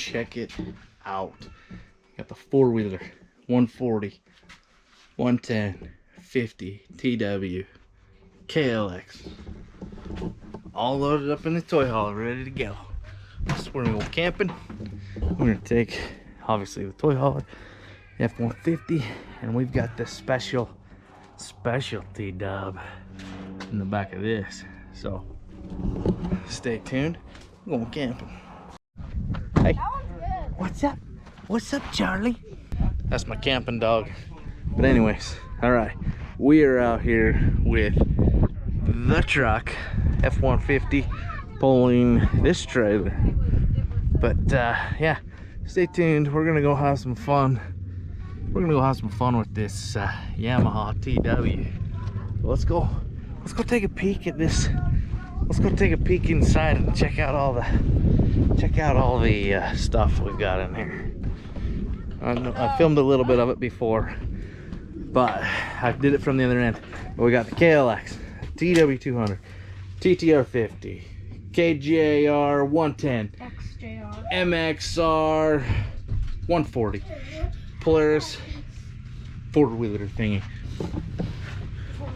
check it out. Got the four-wheeler, 140, 110, 50, TW, KLX. All loaded up in the toy hauler, ready to go. So we're gonna go camping. We're gonna take, obviously, the toy hauler, F-150, and we've got this specialty dub in the back of this. So stay tuned. We're going camping. Hey, what's up? What's up, Charlie? That's my camping dog. But anyways, all right, we are out here with the truck, F-150, pulling this trailer. But yeah, stay tuned. We're gonna go have some fun. We're gonna go have some fun with this Yamaha TW. Let's go take a peek at this. Let's go take a peek inside and check out all the stuff we've got in here. I filmed a little bit of it before, but I did it from the other end. But we got the KLX, TW200, TTR50, KJR 110, MXR 140, Polaris four-wheeler thingy.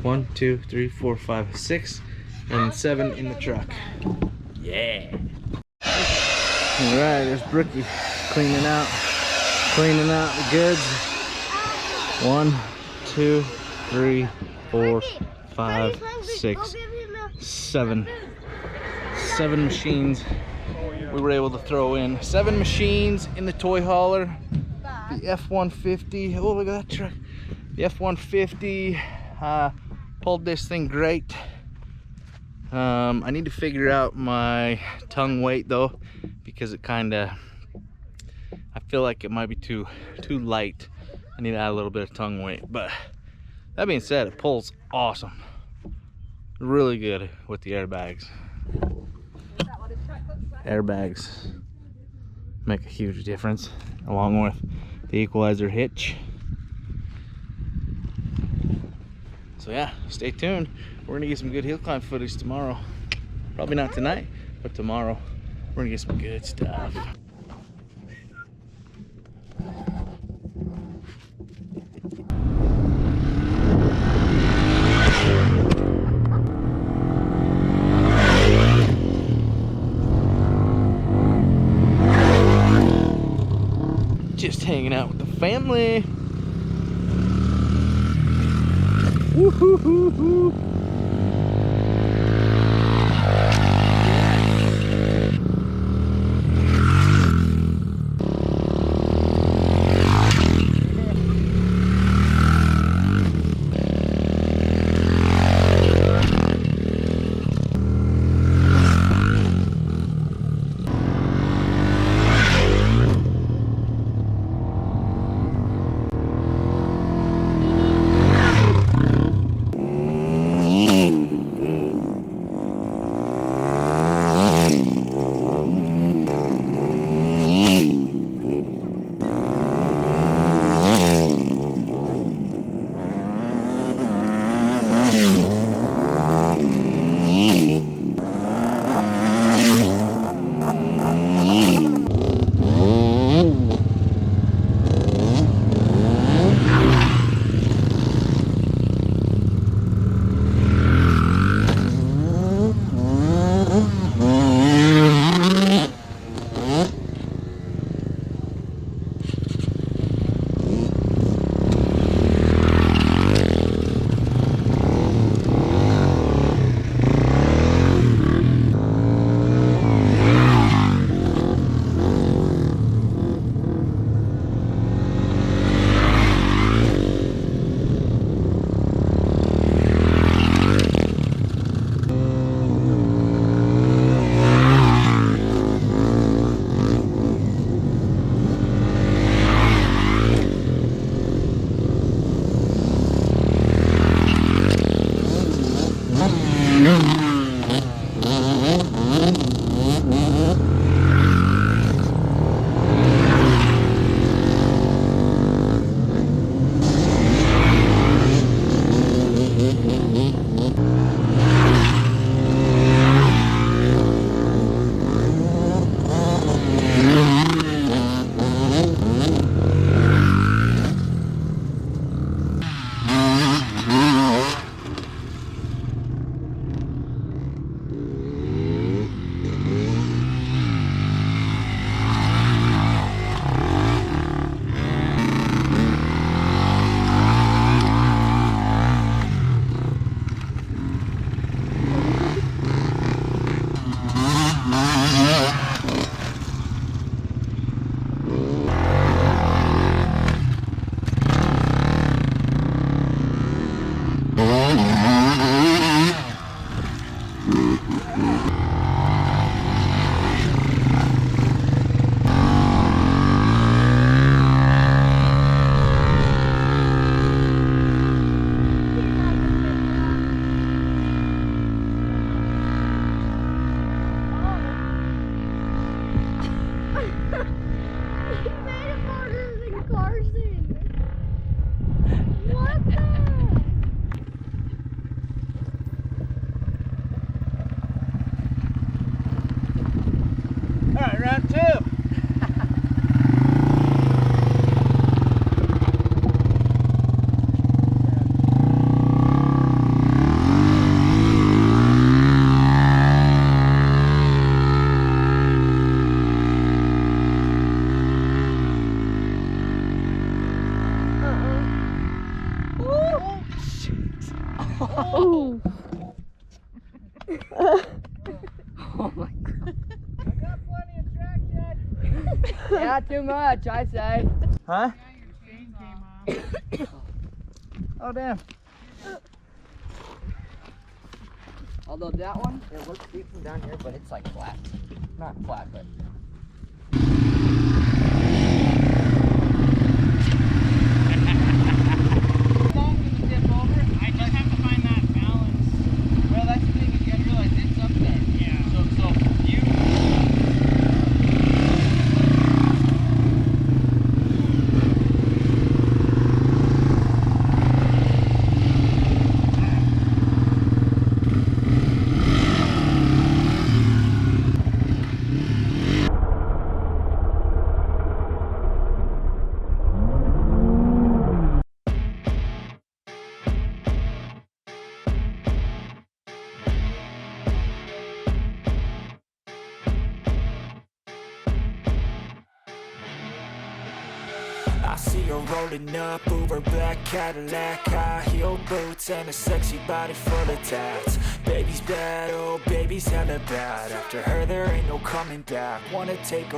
1, 2, 3, 4, 5, 6, and 7 in the truck. Yeah. All right, there's Brookie cleaning out the goods. 1, 2, 3, 4, 5, 6, 7 machines we were able to throw in. 7 machines in the toy hauler. The F-150, oh look at that truck. The F-150 pulled this thing great. I need to figure out my tongue weight though, because it kinda, I feel like it might be too light. I need to add a little bit of tongue weight. But that being said, it pulls awesome. Really good with the airbags. Airbags make a huge difference, along with the equalizer hitch. So yeah, stay tuned. We're gonna get some good hill climb footage tomorrow. Probably not tonight, but tomorrow we're gonna get some good stuff. Just hanging out with the family. Woo-hoo-hoo-hoo. Oh. Oh my god. I got plenty of traction. Yeah, too much, I say. Huh? Oh damn. Although that one, it looks deep from down here, but it's like flat. Not flat, but. I see her rolling up, Uber black Cadillac, high heel boots and a sexy body full of tats. Baby's bad, oh baby's hella bad. After her there ain't no coming back. Wanna take her